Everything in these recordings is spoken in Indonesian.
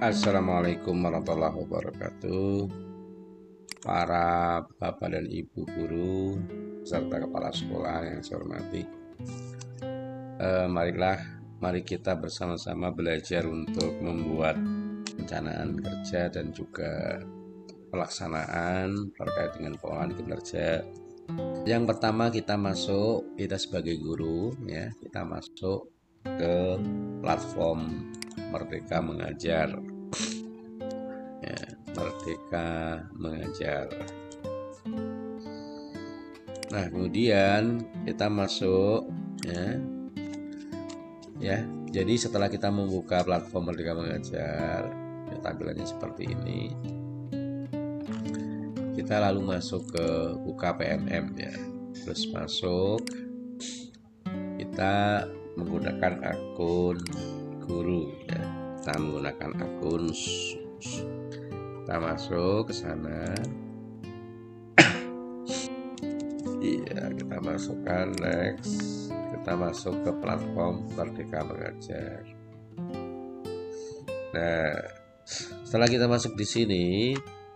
Assalamualaikum warahmatullahi wabarakatuh. Para bapak dan ibu guru serta kepala sekolah yang saya hormati, mari kita bersama-sama belajar untuk membuat perencanaan kerja dan juga pelaksanaan terkait dengan pengolahan kinerja. Yang pertama kita sebagai guru ya, kita masuk ke platform Merdeka Mengajar. Ya, Merdeka Mengajar. Nah, kemudian kita masuk ya. Jadi setelah kita membuka platform Merdeka Mengajar, ya, tampilannya seperti ini. Kita lalu masuk ke buka PMM ya. Terus masuk, kita menggunakan akun guru ya. Kita menggunakan akun, kita masuk ke sana. Iya, kita masukkan next. Kita masuk ke platform Merdeka Mengajar. Nah, setelah kita masuk di sini,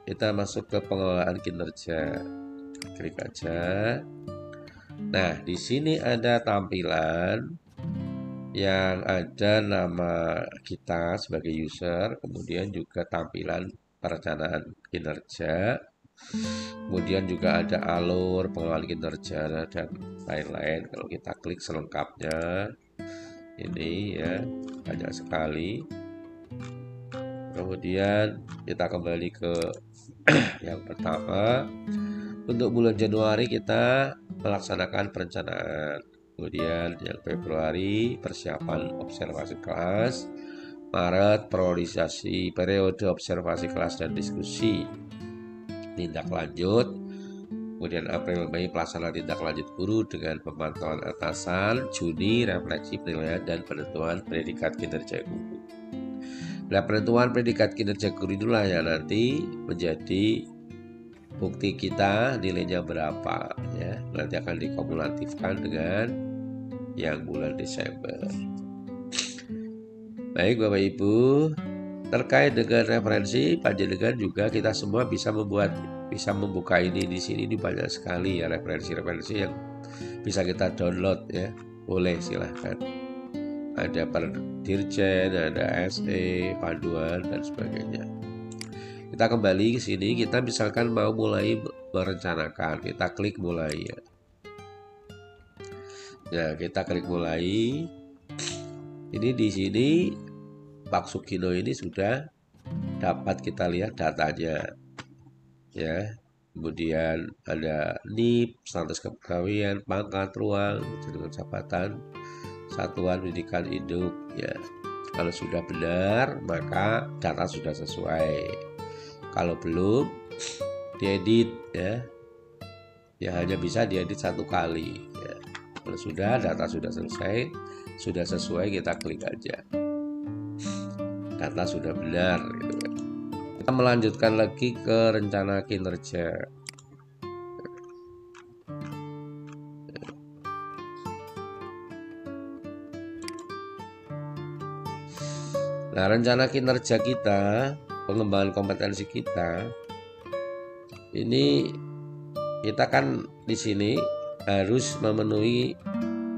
kita masuk ke pengelolaan kinerja. Klik aja. Nah, di sini ada tampilan yang ada nama kita sebagai user, kemudian juga tampilan perencanaan kinerja, kemudian juga ada alur pengelolaan kinerja dan lain-lain. Kalau kita klik selengkapnya, ini ya banyak sekali. Kemudian kita kembali ke yang pertama. Untuk bulan Januari kita melaksanakan perencanaan. Kemudian yang Februari persiapan observasi kelas, Maret periode observasi kelas dan diskusi tindak lanjut, kemudian April Mei pelaksanaan tindak lanjut guru dengan pemantauan atasan, Juni refleksi penilaian dan penentuan predikat kinerja guru. Nah, penentuan predikat kinerja guru itulah yang nanti menjadi bukti kita nilainya berapa ya, nanti akan dikumulatifkan dengan yang bulan Desember. Baik Bapak Ibu, terkait dengan referensi panjenengan juga kita semua bisa membuka ini di sini. Ini banyak sekali ya referensi yang bisa kita download ya. Boleh, silahkan. Ada per dirjen, ada SE, panduan dan sebagainya. Kita kembali ke sini, kita misalkan mau mulai merencanakan, kita klik mulai ya. Nah, kita klik mulai. Ini di sini Pak Sugino ini sudah dapat kita lihat datanya ya. Kemudian ada NIP, status kepegawaian, pangkat, ruang, dengan jabatan, satuan pendidikan induk ya. Kalau sudah benar maka data sudah sesuai. Kalau belum, diedit ya. Ya hanya bisa diedit satu kali ya. Kalau sudah, data sudah selesai, sudah sesuai, kita klik aja. Data sudah benar gitu kan. Kita melanjutkan lagi ke rencana kinerja. Nah, rencana kinerja kita, pengembangan kompetensi kita, ini kita kan di sini harus memenuhi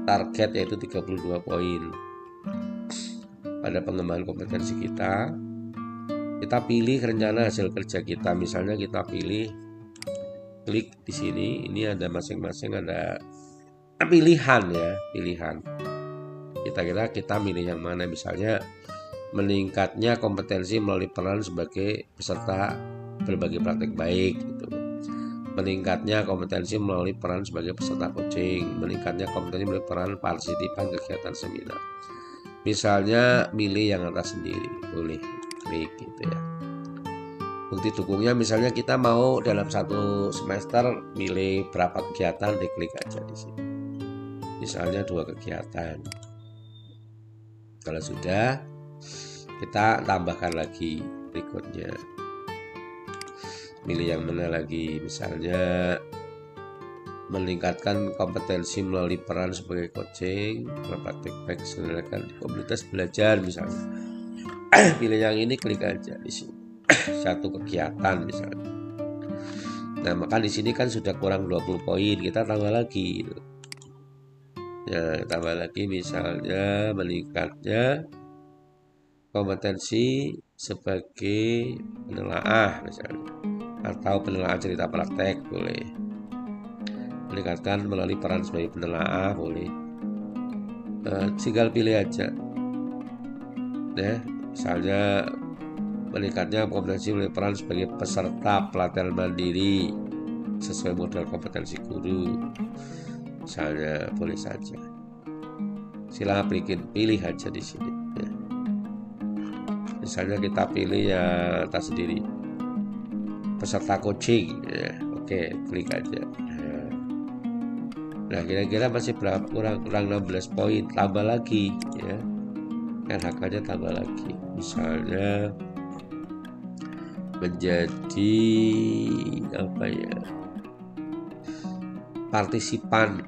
target yaitu 32 poin. Pada pengembangan kompetensi kita pilih rencana hasil kerja kita. Misalnya kita pilih, klik di sini, ini ada masing-masing ada pilihan ya, pilihan. Kita milih yang mana, misalnya meningkatnya kompetensi melalui peran sebagai peserta berbagi praktek baik gitu. Meningkatnya kompetensi melalui peran sebagai peserta coaching, meningkatnya kompetensi melalui peran partisipan kegiatan seminar. Misalnya milih yang atas sendiri, boleh klik gitu ya. Bukti dukungnya misalnya kita mau dalam satu semester milih berapa kegiatan, diklik aja di sini. Misalnya 2 kegiatan. Kalau sudah, kita tambahkan lagi berikutnya. Milih yang mana lagi, misalnya meningkatkan kompetensi melalui peran sebagai coaching, praktek baik diselenggarakan di komunitas belajar misalnya. pilih yang ini, klik aja di sini. Satu kegiatan misalnya. Nah, maka di sini kan sudah kurang 20 poin, kita tambah lagi. Ya, tambah lagi misalnya meningkatnya kompetensi sebagai penelaah misalnya, atau penelaah cerita praktek boleh. Meningkatkan melalui peran sebagai penelaah boleh. Tinggal pilih aja. Ya, misalnya meningkatnya kompetensi melalui peran sebagai peserta pelatihan mandiri sesuai model kompetensi guru. Misalnya boleh saja. Silahkan pilih aja di sini. Ya. Misalnya kita pilih yang atas sendiri, peserta coaching. Ya. Oke, klik aja. Nah, kira-kira masih berapa? Kurang 16 poin, tambah lagi ya. RHK-nya tambah lagi. Misalnya menjadi apa ya? Partisipan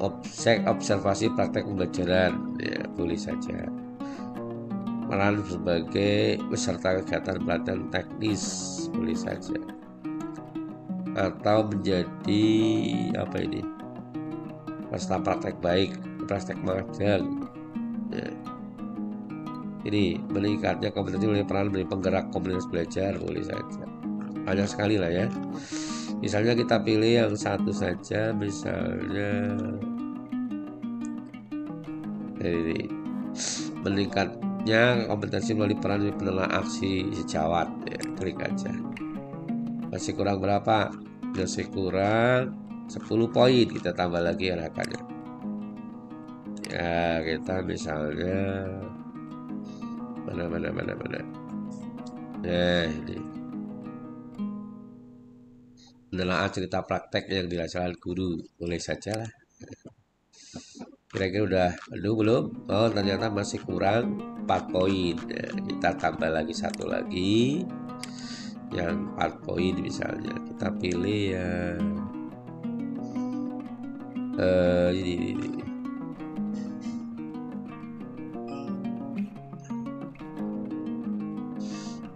observasi praktek pembelajaran, ya boleh saja. Peran sebagai peserta kegiatan pelatihan teknis boleh saja. Atau menjadi apa ini? Peserta praktek baik, praktek magang. Ya. Ini meningkatnya kompetensi melalui peran menjadi penggerak komunitas belajar boleh saja. Banyak sekali lah ya. Misalnya kita pilih yang satu saja, misalnya ini meningkatnya kompetensi melalui peran menjadi penelaah aksi sejawat. Ya, klik aja. Masih kurang berapa? Masih kurang 10 poin, kita tambah lagi RHK-nya. Ya, kita misalnya mana. Nah, ini penelaah cerita praktek yang dirasakan guru, boleh saja lah. Kira-kira udah belum? Oh, ternyata masih kurang 4 poin. Nah, kita tambah lagi satu lagi yang 4 poin misalnya. Kita pilih yang ini.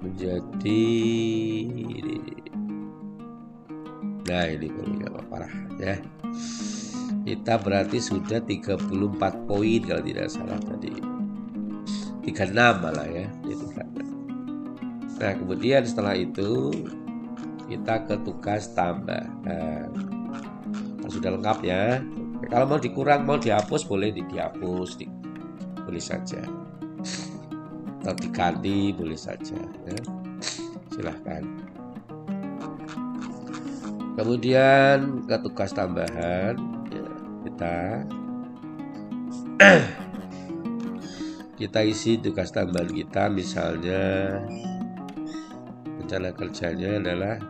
Menjadi ini. Nah, ini boleh, gak apa-apa lah ya. Kita berarti sudah 34 poin kalau tidak salah tadi. 36 malah ya. Nah, kemudian setelah itu kita ke tugas tambahan. Nah, sudah lengkap ya. Kalau mau dikurang, mau dihapus boleh dihapus, boleh saja. Atau diganti boleh saja ya. Silahkan. Kemudian ke tugas tambahan ya, kita isi tugas tambahan kita, misalnya rencana kerjanya adalah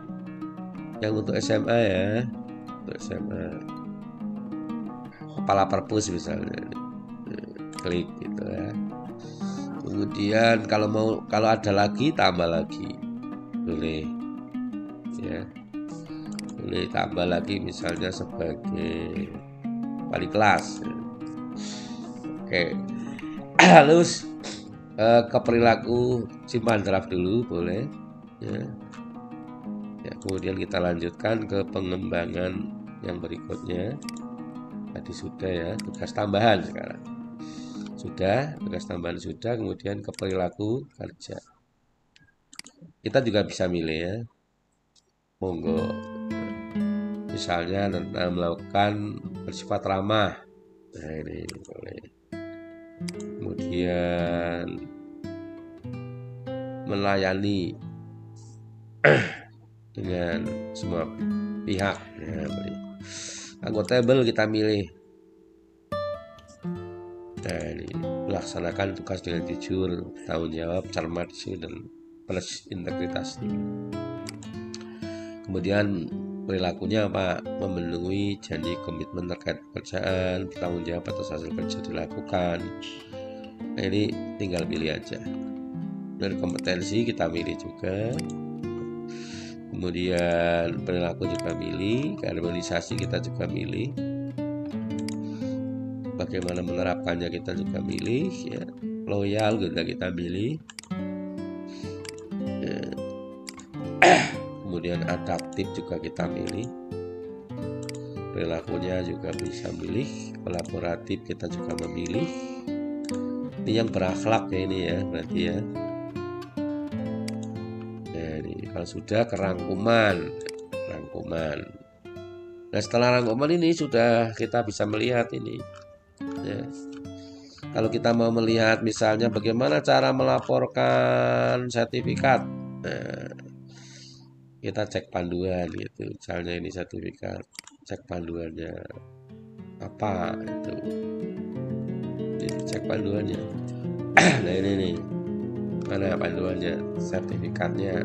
yang untuk SMA ya, untuk SMA kepala perpus misalnya, klik gitu ya. Kemudian kalau ada lagi tambah lagi boleh ya, boleh tambah lagi misalnya sebagai wali kelas ya. Oke. Lalu ke perilaku simpan draft dulu boleh ya. Kemudian kita lanjutkan ke pengembangan yang berikutnya. Tadi sudah ya, tugas tambahan sekarang sudah, tugas tambahan sudah. Kemudian ke perilaku kerja, kita juga bisa milih ya, monggo. Misalnya tentang melakukan bersifat ramah, nah ini boleh. Kemudian melayani dengan semua pihak ya, boleh. Akuntabel kita milih. Nah, ini melaksanakan tugas dengan jujur, tanggung jawab, cermat, dan plus integritas. Kemudian perilakunya apa? Memenuhi janji komitmen terkait pekerjaan, bertanggung jawab atas hasil kerja dilakukan. Nah, ini tinggal pilih aja. Dan kompetensi kita pilih juga. Kemudian perilaku juga milih, harmonisasi kita juga milih, bagaimana menerapkannya kita juga milih ya, loyal juga kita milih. kemudian adaptif juga kita pilih, perilakunya juga bisa pilih, kolaboratif kita juga memilih. Ini yang berakhlak ya, ini ya berarti ya. Ini kalau sudah kerangkuman. Nah, setelah rangkuman ini sudah kita bisa melihat ini ya. Kalau kita mau melihat misalnya bagaimana cara melaporkan sertifikat, nah, kita cek panduan gitu. Misalnya ini sertifikat, cek panduannya apa itu. Jadi cek panduannya. Nah ini nih, mana panduannya, sertifikatnya.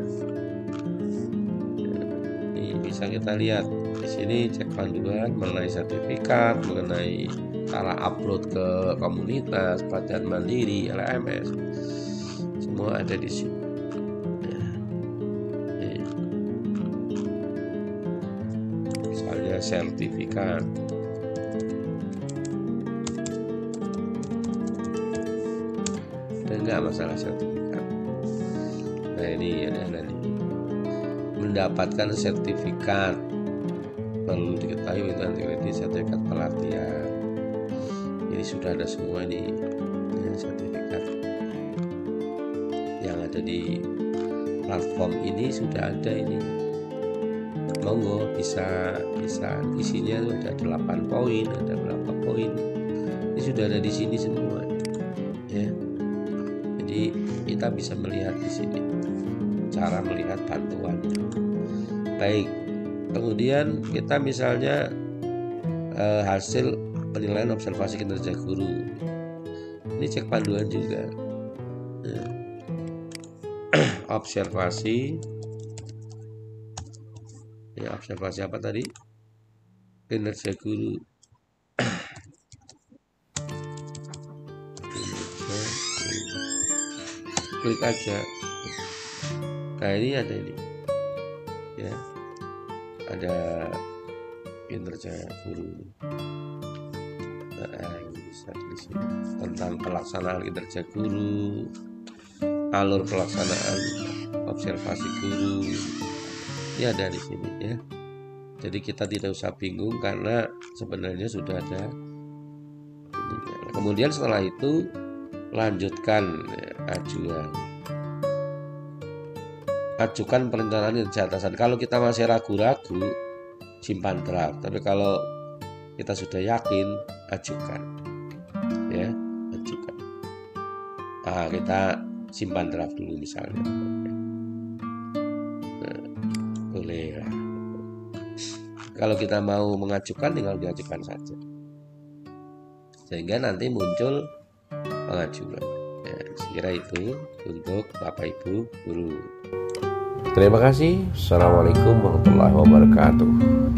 Ini bisa kita lihat di sini, cek panduan mengenai sertifikat, mengenai cara upload ke komunitas, Badan Mandiri, LMS, semua ada di sini. Misalnya sertifikat, dan enggak masalah sertifikat. Nah ini ada nih, mendapatkan sertifikat perlu diketahui itu integriti sertifikat pelatihan. Ini sudah ada semua nih ya, sertifikat yang ada di platform ini sudah ada ini. Monggo bisa isinya ada 8 poin, ada berapa poin. Ini sudah ada di sini semua ya. Jadi kita bisa melihat di sini cara melihat bantuannya. Baik. Kemudian kita misalnya hasil penilaian observasi kinerja guru. Ini cek panduan juga. Observasi. Ya, observasi apa tadi? Kinerja guru. Klik aja. Nah ini ada ini. Ya. Ada kinerja guru. Bisa di sini tentang pelaksanaan kinerja guru, alur pelaksanaan observasi guru. Ini ada di sini ya. Jadi kita tidak usah bingung karena sebenarnya sudah ada ini. Kemudian setelah itu lanjutkan ya, ajukan perencanaan kinerja atasan. Kalau kita masih ragu-ragu, simpan draft. Tapi kalau kita sudah yakin, ajukan. Ya, ajukan. Nah, kita simpan draft dulu misalnya. Nah, boleh lah. Kalau kita mau mengajukan, tinggal diajukan saja. Sehingga nanti muncul pengajuan. Ya, sekira itu untuk Bapak Ibu guru. Terima kasih. Assalamualaikum warahmatullahi wabarakatuh.